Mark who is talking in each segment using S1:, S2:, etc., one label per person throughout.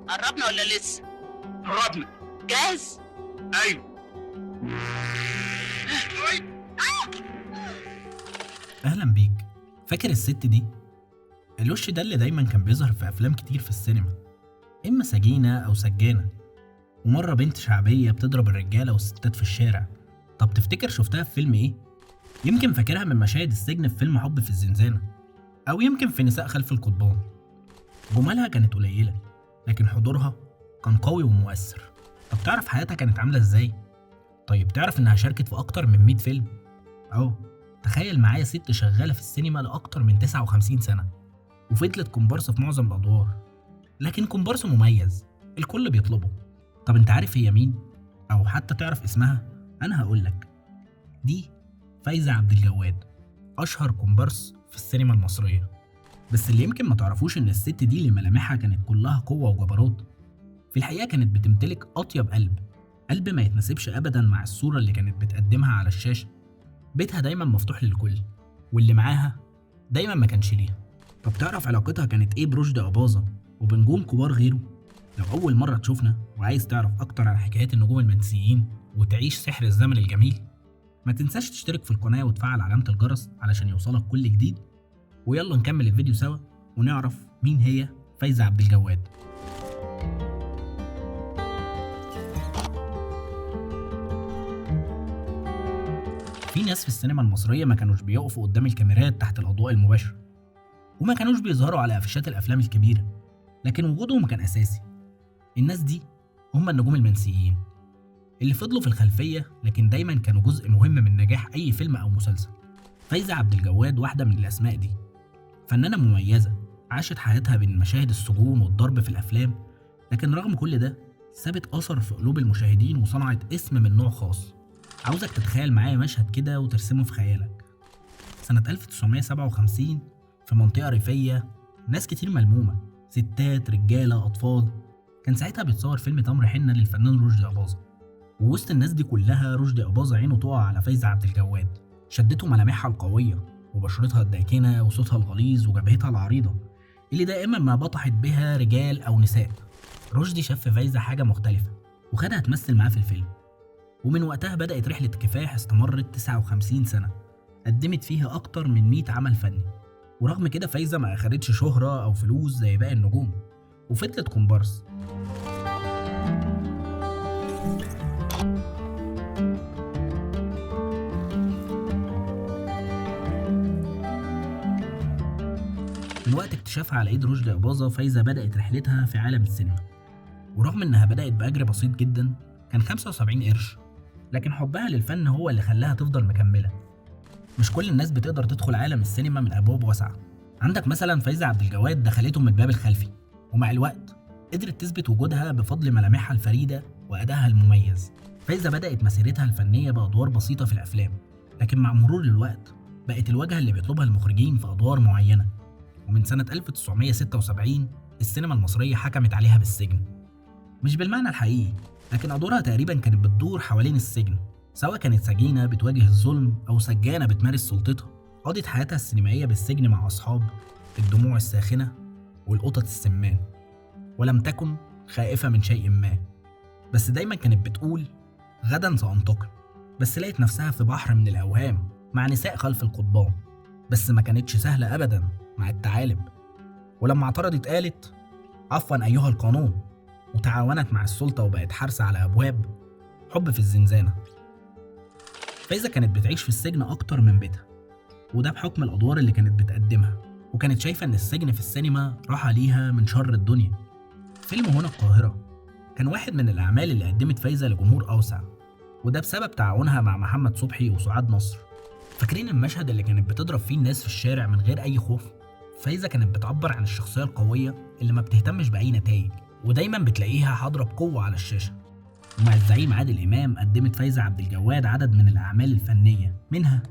S1: قربنا ولا لسه؟
S2: قربنا.
S1: جاهز؟
S2: ايوه.
S3: اهلا بيك. فاكر الست دي؟ الوش ده اللي دايما كان بيظهر في افلام كتير في السينما، اما سجينة او سجانة، ومرة بنت شعبية بتضرب الرجالة والستات في الشارع. طب تفتكر شفتها في فيلم ايه؟ يمكن فاكرها من مشاهد السجن في فيلم حب في الزنزانة، او يمكن في نساء خلف القضبان. جمالها كانت قليلة، لكن حضورها كان قوي ومؤثر. طب تعرف حياتها كانت عاملة ازاي؟ طيب تعرف انها شاركت في اكتر من 100 فيلم؟ اهو تخيل معايا ست شغالة في السينما لأكتر من 59 سنة، وفضلت كومبارس في معظم الأدوار، لكن كومبارس مميز الكل بيطلبه. طب انت عارف هي مين؟ أو حتى تعرف اسمها؟ أنا هقولك، دي فايزة عبد الجواد، أشهر كومبارس في السينما المصرية. بس اللي يمكن ما تعرفوش إن الست دي اللي ملامحها كانت كلها قوة وجبروت، في الحقيقة كانت بتمتلك أطيب قلب ما يتناسبش أبدا مع الصورة اللي كانت بتقدمها على الشاشة. بيتها دايما مفتوح للكل، واللي معاها دايما ما كانش ليها. طب تعرف علاقتها كانت ايه برشدي أباظة وبنجوم كبار غيره؟ لو أول مرة تشوفنا وعايز تعرف أكتر عن حكايات النجوم المنسيين وتعيش سحر الزمن الجميل، ما تنساش تشترك في القناة وتفعل علامة الجرس علشان يوصلك كل جديد. ويلا نكمل الفيديو سوا ونعرف مين هي فايزة عبد الجواد. في ناس في السينما المصرية ما كانوش بيقفوا قدام الكاميرات تحت الأضواء المباشرة، وما كانوش بيظهروا على أفيشات الأفلام الكبيرة، لكن وجودهم كان أساسي. الناس دي هم النجوم المنسيين اللي فضلوا في الخلفية، لكن دايما كانوا جزء مهم من نجاح أي فيلم أو مسلسل. فايزة عبد الجواد واحدة من الأسماء دي، فنانة مميزة عاشت حياتها بين مشاهد السجون والضرب في الأفلام، لكن رغم كل ده سابت أثر في قلوب المشاهدين وصنعت اسم من نوع خاص. عاوزك تتخيل معايا مشهد كده وترسمه في خيالك. سنة 1957 في منطقة ريفية، ناس كتير ملمومة، ستات رجالة أطفال. كان ساعتها بيتصور فيلم تمر حنة للفنان رشدي أباظة، ووسط الناس دي كلها رشدي أباظة عينه تقع على فايزة عبد الجواد. شدته ملامحها القوية وبشرتها الداكنة وصوتها الغليظ وجبهتها العريضة اللي دائما ما بطحت بها رجال أو نساء. رشدي شاف في فايزة حاجة مختلفة وخدها تمثل معاه في الفيلم، ومن وقتها بدأت رحلة كفاح استمرت 59 سنة، قدمت فيها أكتر من 100 عمل فني. ورغم كده فايزة ما أخدتش شهرة أو فلوس زي باقي النجوم، وفضلت كومبارس. من وقت اكتشافها على ايد رشدي أباظة، فايزة بدأت رحلتها في عالم السينما، ورغم انها بدأت بأجر بسيط جدا كان 75 قرش، لكن حبها للفن هو اللي خلاها تفضل مكملة. مش كل الناس بتقدر تدخل عالم السينما من أبواب واسعة. عندك مثلا فايزة عبد الجواد دخلته من الباب الخلفي، ومع الوقت قدرت تثبت وجودها بفضل ملامحها الفريدة وأدائها المميز. فايزة بدأت مسيرتها الفنية بأدوار بسيطة في الأفلام، لكن مع مرور الوقت بقت الواجهة اللي بيطلبها المخرجين في أدوار معينة. ومن سنة 1976 السينما المصرية حكمت عليها بالسجن، مش بالمعنى الحقيقي، لكن أدوارها تقريبا كانت بتدور حوالين السجن، سواء كانت سجينة بتواجه الظلم أو سجانة بتمارس سلطتها. قضت حياتها السينمائية بالسجن مع أصحاب الدموع الساخنة والقطط السمان، ولم تكن خائفة من شيء ما، بس دايما كانت بتقول غدا سأنتقم. بس لقت نفسها في بحر من الأوهام مع نساء خلف القضبان، بس ما كانتش سهلة أبدا مع الثعالب. ولما اعترضت قالت عفوا أيها القانون، وتعاونت مع السلطة وبقت حارسة على أبواب حب في الزنزانة. فايزة كانت بتعيش في السجن أكتر من بيتها، وده بحكم الأدوار اللي كانت بتقدمها، وكانت شايفة إن السجن في السينما راحة ليها من شر الدنيا. فيلم هنا القاهرة كان واحد من الأعمال اللي قدمت فايزة لجمهور أوسع، وده بسبب تعاونها مع محمد صبحي وسعاد نصر. فاكرين المشهد اللي كانت بتضرب فيه الناس في الشارع من غير أي خوف؟ فايزة كانت بتعبر عن الشخصية القوية اللي ما بتهتمش بأي نتائج، ودايما بتلاقيها حاضرة بقوة على الشاشة. ومع الزعيم عادل إمام قدمت فايزة عبد الجواد عدد من الأعمال الفنية، منها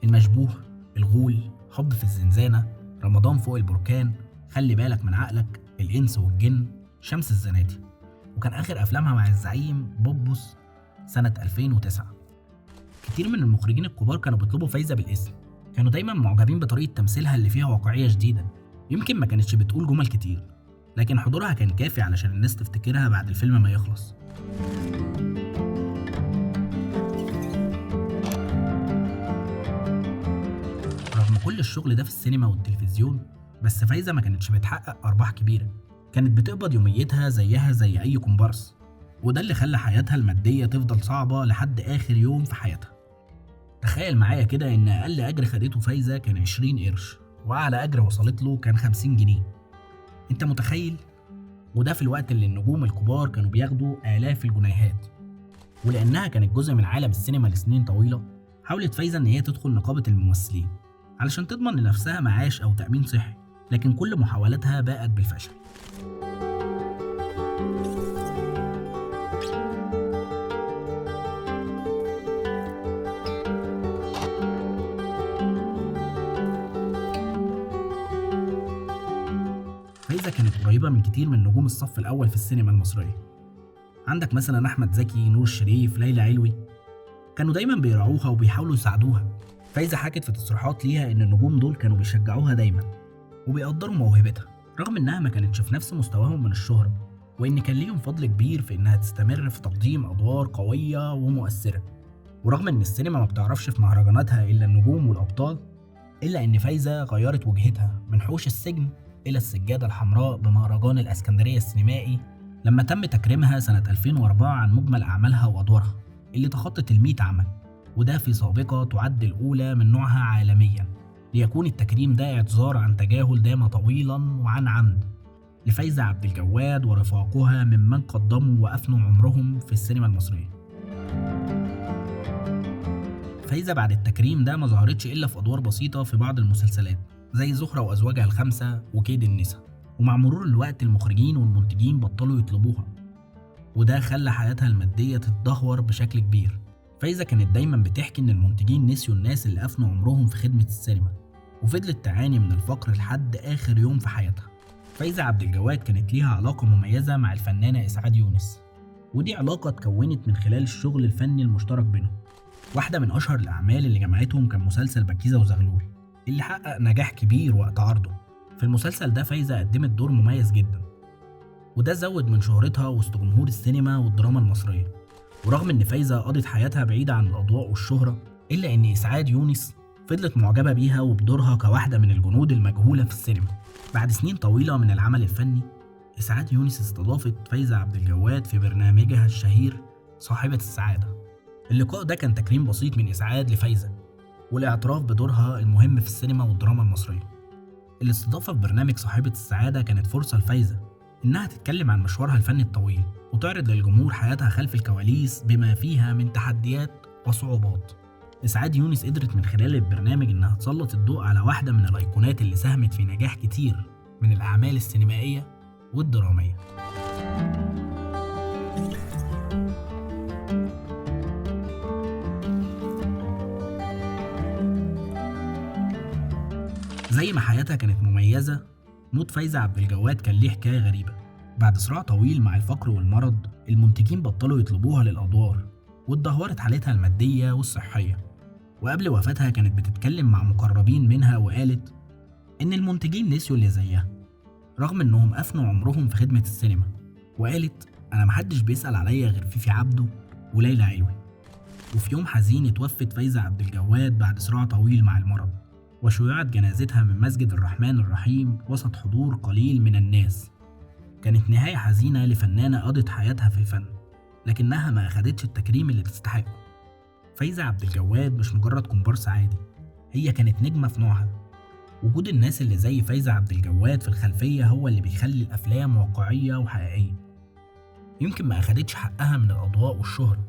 S3: المشبوه، الغول، حب في الزنزانة، رمضان فوق البركان، خلي بالك من عقلك، الإنس والجن، شمس الزناتي. وكان آخر أفلامها مع الزعيم بوبوس سنة 2009. كتير من المخرجين الكبار كانوا بيطلبوا فايزة بالاسم، كانوا دايما معجبين بطريقة تمثيلها اللي فيها واقعية شديدة. يمكن ما كانتش بتقول جمل كتير، لكن حضورها كان كافي علشان الناس تفتكرها بعد الفيلم ما يخلص. رغم كل الشغل ده في السينما والتلفزيون، بس فايزة ما كانتش بتحقق أرباح كبيرة، كانت بتقبض يوميتها زيها زي أي كومبارس، وده اللي خلى حياتها المادية تفضل صعبة لحد آخر يوم في حياتها. تخيل معايا كده إن أقل أجر خدته فايزة كان 20 قرش، وأعلى أجر وصلت له كان 50 جنيه. أنت متخيل؟ وده في الوقت اللي النجوم الكبار كانوا بياخدوا آلاف الجنيهات. ولأنها كانت جزء من عالم السينما لسنين طويلة، حاولت فايزة إن هي تدخل نقابة الممثلين علشان تضمن لنفسها معاش أو تأمين صحي، لكن كل محاولاتها باءت بالفشل. فايزة كانت قريبة من كتير من نجوم الصف الأول في السينما المصرية. عندك مثلا أحمد زكي، نور الشريف، ليلى علوي، كانوا دايما بيراعوها وبيحاولوا يساعدوها. فايزة حكت في تصريحات ليها إن النجوم دول كانوا بيشجعوها دايما وبيقدروا موهبتها، رغم إنها ما كانتش في نفس مستواهم من الشهرة، وإن كان ليهم فضل كبير في إنها تستمر في تقديم أدوار قوية ومؤثرة. ورغم إن السينما ما بتعرفش في مهرجاناتها إلا النجوم والأبطال، إلا إن فايزة غيرت وجهتها من حوش السجن إلى السجادة الحمراء بمهرجان الإسكندرية السينمائي، لما تم تكريمها سنة 2004 عن مجمل أعمالها وأدوارها اللي تخطت 100 عمل، وده في سابقة تعد الأولى من نوعها عالميا، ليكون التكريم ده اعتذار عن تجاهل دام طويلا وعن عمد لفايزة عبد الجواد ورفاقها ممن قدموا وأفنوا عمرهم في السينما المصرية. فايزة بعد التكريم ده ما ظهرتش إلا في أدوار بسيطة في بعض المسلسلات زي زهرة وأزواجها الخمسة وكيد النساء، ومع مرور الوقت المخرجين والمنتجين بطلوا يطلبوها، وده خلى حياتها المادية تتدهور بشكل كبير. فايزة كانت دايما بتحكي إن المنتجين نسيوا الناس اللي أفنوا عمرهم في خدمة السينما، وفضلت تعاني من الفقر لحد آخر يوم في حياتها. فايزة عبد الجواد كانت ليها علاقة مميزة مع الفنانة إسعاد يونس، ودي علاقة اتكونت من خلال الشغل الفني المشترك بينهم. واحدة من أشهر الأعمال اللي جمعتهم كان مسلسل بكيزة وزغلول اللي حقق نجاح كبير وقت عرضه. في المسلسل ده فايزة قدمت دور مميز جدا، وده زود من شهرتها وسط جمهور السينما والدراما المصرية. ورغم إن فايزة قضت حياتها بعيدة عن الأضواء والشهرة، إلا إن إسعاد يونس فضلت معجبة بيها وبدورها كواحدة من الجنود المجهولة في السينما. بعد سنين طويلة من العمل الفني، إسعاد يونس استضافت فايزة عبد الجواد في برنامجها الشهير صاحبة السعادة. اللقاء ده كان تكريم بسيط من إسعاد لفايزة والاعتراف بدورها المهم في السينما والدراما المصرية. الاستضافة في برنامج صاحبة السعادة كانت فرصة لفايزة إنها تتكلم عن مشوارها الفني الطويل وتعرض للجمهور حياتها خلف الكواليس بما فيها من تحديات وصعوبات. إسعاد يونس قدرت من خلال البرنامج إنها تسلط الضوء على واحدة من الأيقونات اللي ساهمت في نجاح كتير من الأعمال السينمائية والدرامية. زي ما حياتها كانت مميزة، موت فايزة عبد الجواد كان ليه حكاية غريبة. بعد صراع طويل مع الفقر والمرض، المنتجين بطلوا يطلبوها للأدوار واتدهورت حالتها المادية والصحية. وقبل وفاتها كانت بتتكلم مع مقربين منها وقالت إن المنتجين نسيوا اللي زيها رغم إنهم أفنوا عمرهم في خدمة السينما. وقالت أنا محدش بيسأل عليا غير فيفي عبده وليلى علوي. وفي يوم حزين اتوفت فايزة عبد الجواد بعد صراع طويل مع المرض، وشيعت جنازتها من مسجد الرحمن الرحيم وسط حضور قليل من الناس. كانت نهاية حزينة لفنانة قضت حياتها في الفن لكنها ما أخدتش التكريم اللي تستحقه. فايزة عبد الجواد مش مجرد كومبارس عادي، هي كانت نجمة في نوعها. وجود الناس اللي زي فايزة عبد الجواد في الخلفية هو اللي بيخلي الأفلام واقعية وحقيقية. يمكن ما أخدتش حقها من الأضواء والشهرة،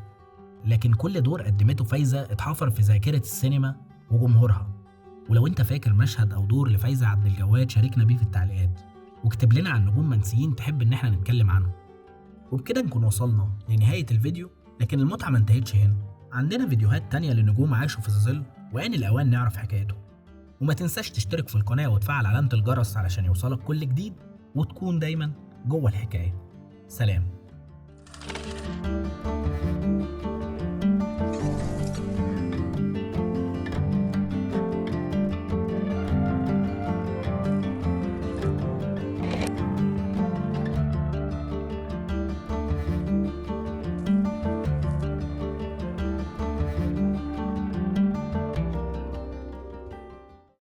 S3: لكن كل دور قدمته فايزة اتحفر في ذاكرة السينما وجمهورها. ولو انت فاكر مشهد او دور لفايزة عبد الجواد شاركنا بيه في التعليقات، واكتب لنا عن نجوم منسيين تحب ان احنا نتكلم عنهم. وبكده نكون وصلنا لنهاية الفيديو، لكن المتعة ما انتهتش هنا. عندنا فيديوهات تانية لنجوم عاشوا في الظل وآن الأوان نعرف حكايتهم. وما تنساش تشترك في القناة وتفعل علامة الجرس علشان يوصلك كل جديد وتكون دايما جوه الحكاية. سلام.